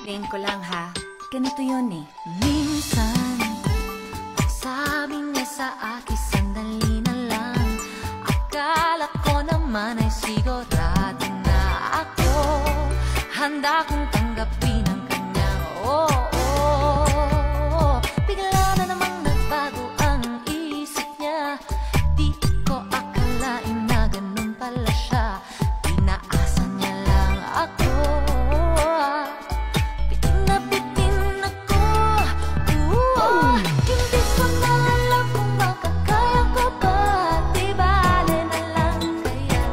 Explain ko lang ha, ganito yun eh. Minsan, sabi niya sa akin, sandali na lang. Akala ko naman ay sigurado na ako. Handa kong tanggapin ang kanyang oo. Bigla na namang nagbago ang isip niya. Di ko akalain na ganun pala siya. Pinaasan niya lang ako. Bitin na bitin ako. Hindi ko na alam kung makakaya ko ba. Di bale na lang kaya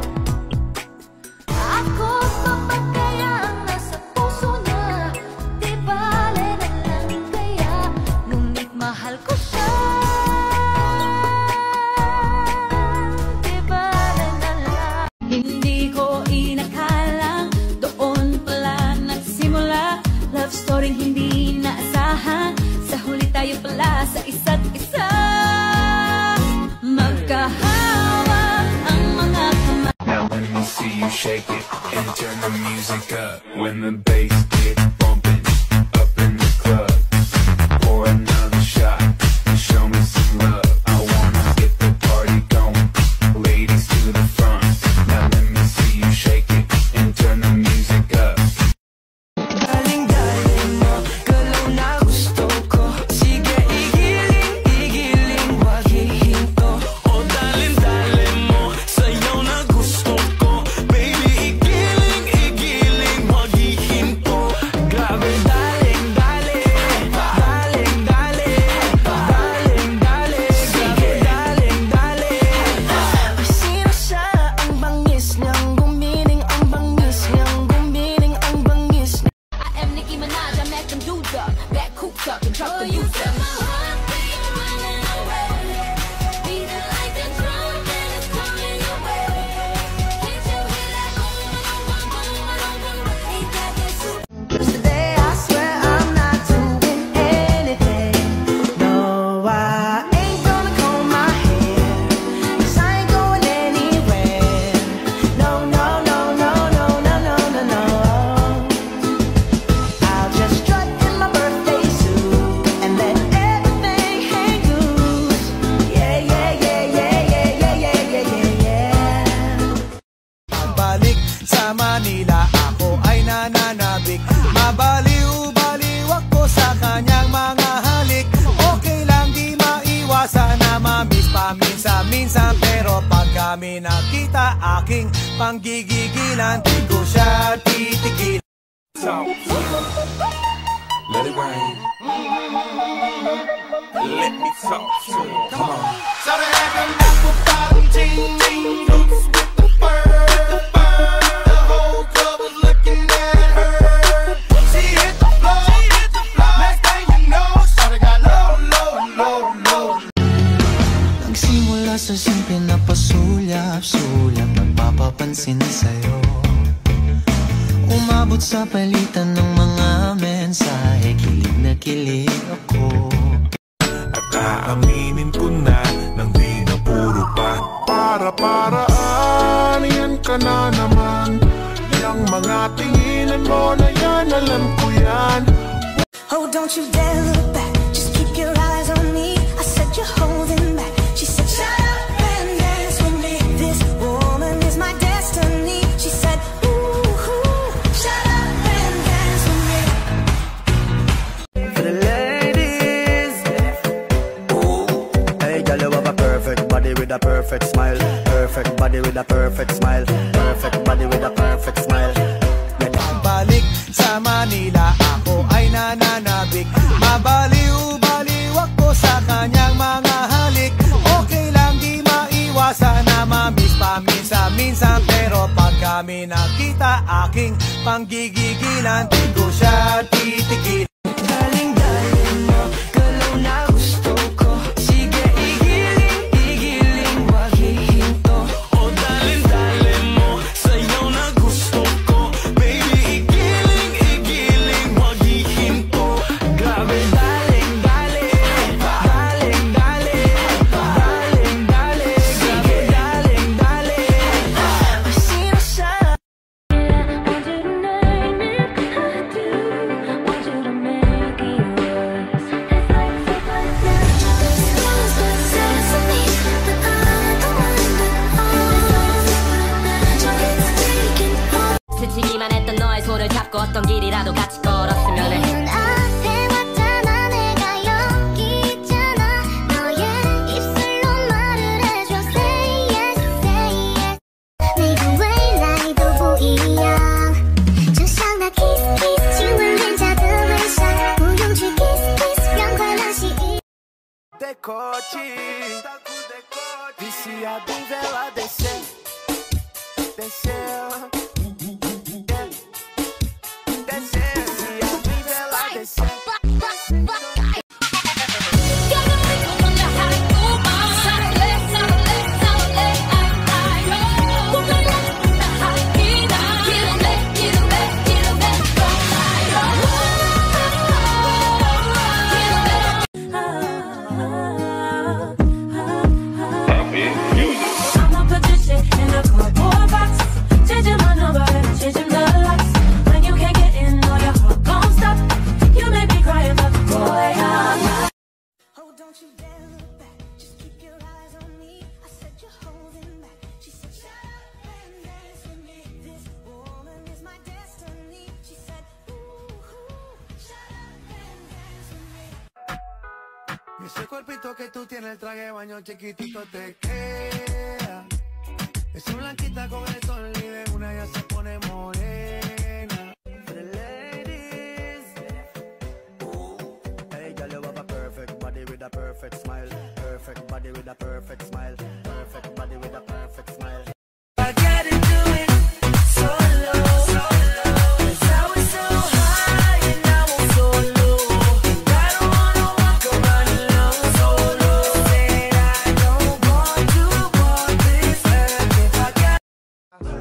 ako pa ba kaya ang nasa puso niya. Di bale na lang kaya ngunit mahal ko siya. Di bale na lang. Hindi ko inakalang doon pala nagsimula. Love story hindi naasahan. Sa huli tayo pala sa isa't isa. Magkahawak ang mga kamay. Now let me see you shake it and turn the music up. When the bass gets bumping up in the club, pour another shot and show me some love. I wanna get the party going, ladies to the front. Now let me see you shake it and turn the music up. Daling-daling mo, galaw na gusto ko. Sige, igiling, wag hihinto. O daling-daling mo, sayaw na gusto ko. Baby, igiling, wag hihinto. Grabe, daling-daling, sige, daling-daling. Ay, sino siya? Ang bangis niyang gumiling, ang bangis niyang gumiling, ang bangis niya. I am Nicki Minaj, I make them do the back cooped up and drop the music. Today I swear I'm not doing anything. No, I ain't gonna comb my hair, 'cause I ain't going anywhere. No, no, no, no, no, no, no, no, no. I'll just strut in my birthday suit and let everything hang loose. Yeah, yeah, yeah, yeah, yeah, yeah, yeah, yeah, yeah, yeah. Balik sa Manila, ako ay nananabik. Mabaliw-baliw ako sa kanyang mga halik. Okay lang, di maiwasan na mamiss paminsan-minsan. Pero pag kami nakita, aking panggigigilan, di ko siya titigilan. Talk. Let it rain. Let me talk to you. Come on. So they have them apple bottom jeans, boots with the fur. The whole club was looking at her. She hit the floor. Next thing you know, shawty got low. Nagsimula sa simple na pasulyap-sulyap, nagpapapansin sa'yo. Umabot sa palitan ng mga mensahe, kilig na kilig ako. At aaminin ko na nang di na puro pa. Para-paraan, yan ka na naman. Yang mga tinginan mo na yan, alam ko yan. Oh, don't you dare look back. Just keep your eyes on me. I said you're holding back. She said, shut up and dance with me. This woman is my destiny. She said, shut up and dance with me. For the ladies, ooh, hey girl, you have a perfect body with a perfect smile. Perfect body with a perfect smile. Perfect body with a perfect smile. Balik sa Manila, ako ay nananabik. Mabaliw-baliw ako sa kanyang mga halik. Okay lang, di maiwasan na mamiss paminsan-minsan. Pero pag kami nakita, aking panggigigilan, di ko siya titigilan. Daling-daling mo, galaw na gusto ko. Sige, igiling, wag hihinto. O daling-daling mo, sayaw na gusto ko. Baby, igiling, wag hihinto. Grabe, daling-daling, sige, daling-daling. Ay, sino siya? I didn't name it, I do. 나도 같이 걸었으면 해 문 앞에 왔잖아 내가 여기 있잖아 너의 입술로 말을 해줘 Say yes say yes 每个未来都不一样就像那 kiss kiss 亲吻脸颊的微笑不用去 kiss kiss 让快乐吸引 Decote, vicia bem vela descer, descer, descer, vicia bem vela descer. I'ma put this shit in a cardboard box. Changing my number and changing the locks. When you can't get in, or your heart gon' stop. You make me cry about the boy I'm not. Oh, don't you dare look back. Just keep your eyes on me. I said you're holding back. She said, shut up and dance with me. This woman is my destiny. She said, shut up and dance with me. Ese cuerpito que tú tienes, el traje de baño chiquitito te queda. Esa blanquita con el sol y de una ya se pone morena. For the ladies. Hey, girl, you have a perfect body with a perfect smile. Perfect body with a perfect smile. Perfect body with a perfect smile. I gotta do it solo, solo. 'Cause I was so high and now I'm so low. I don't wanna walk around alone solo. Said I don't want to walk this earth if I got.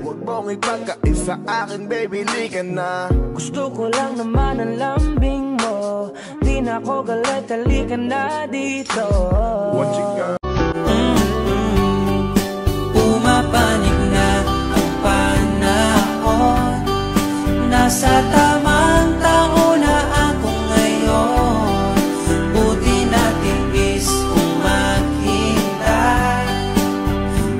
Huwag mong ipagkait sa akin, baby, lika na. Gusto ko lang naman ang lambing mo. Di na ako galit, halika na dito. What you got? Pumapanig na ang panahon. Nasa tamang taon na ako ngayon. Buti natin is maghintay.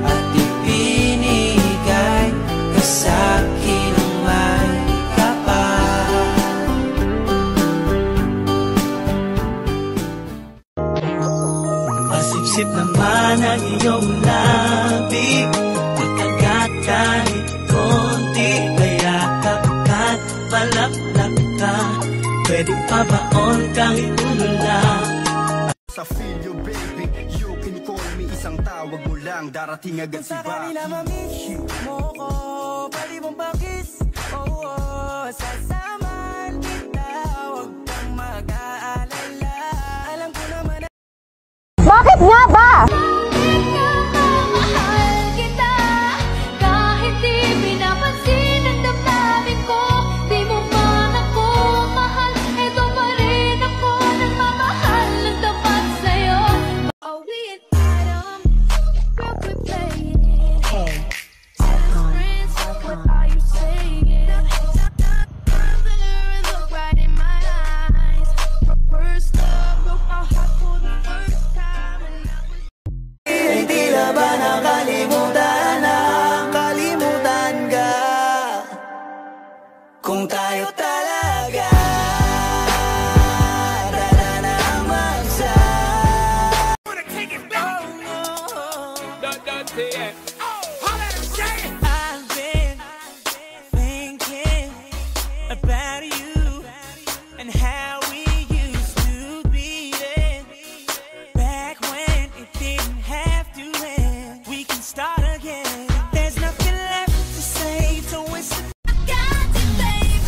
At ibinigay ka sa'kin ng may kapal. Masipsip naman ang iyong labi. Pagkagat kahit konti, mayakap ka't palaplak ka. Pwede pa baon kahit ulo lang. Sa feel you baby, you can call me, isang tawag mo lang, darating agad si Sa Baki. kanila mamiss mo ko, pwede mong pakis. Oh, oh, sasamahan kita, huwag kang mag-aalala. Alam ko naman na Bakit nga ba? Mahal kita kahit di pinapansin ang damdamin ko. Di mo man ako mahal, eto pa rin ako nagmamahal ng tapat sa'yo. Are we an item? Girl, quit playing it. Friends, what are you saying? Look right in my eyes. First love broke my heart for the first time, and I was. hindi na ba nakalimutan na kalimutan ka? Kung tayo talaga tala na ang magsa. I've been thinking about you and how we used to be then. Back when it didn't have to end. We can start again. There's nothing left to say to waste the Got you, baby.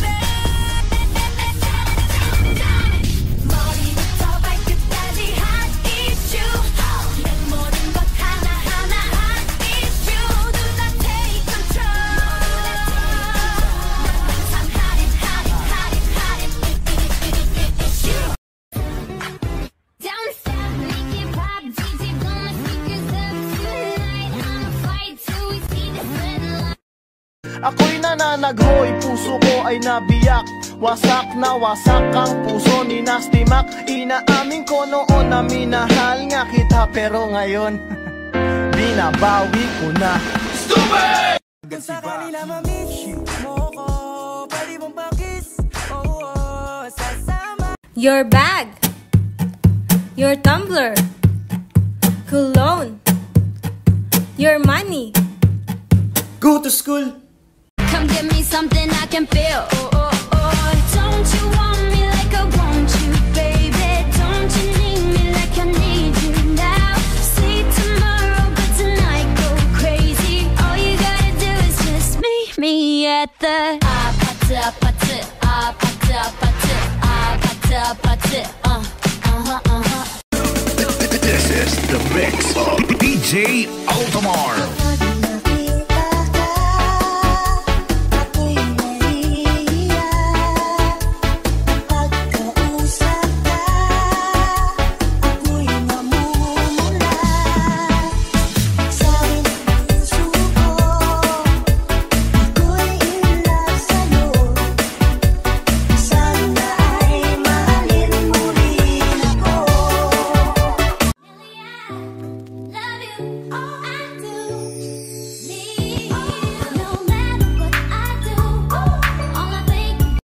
머리부터 발끝까지 hot issue. 내 모든 것 하나하나 hot issue. Do not take control. I'm hot it, hot it, hot it, hot it. It's you. Down south, make it pop. DJ blow my speakers up tonight. I'ma fight till we see the sunlight. Ako'y nananaghoy, puso ko ay nabiyak. Wasak na wasak ang puso ni Nasty Mac. Inaamin ko noon na minahal nga kita, pero ngayon binabawi ko na. Kung sa kanila mamiss mo ko, pwede mong pakis. Oh, Your bag, your tumbler, cologne, your money. Go to school. Come give me something I can feel. Oh, oh, oh. Don't you want me like I want you, baby? Don't you need me like I need you now? See tomorrow, but tonight go crazy. All you gotta do is just meet me at the This is the mix of DJ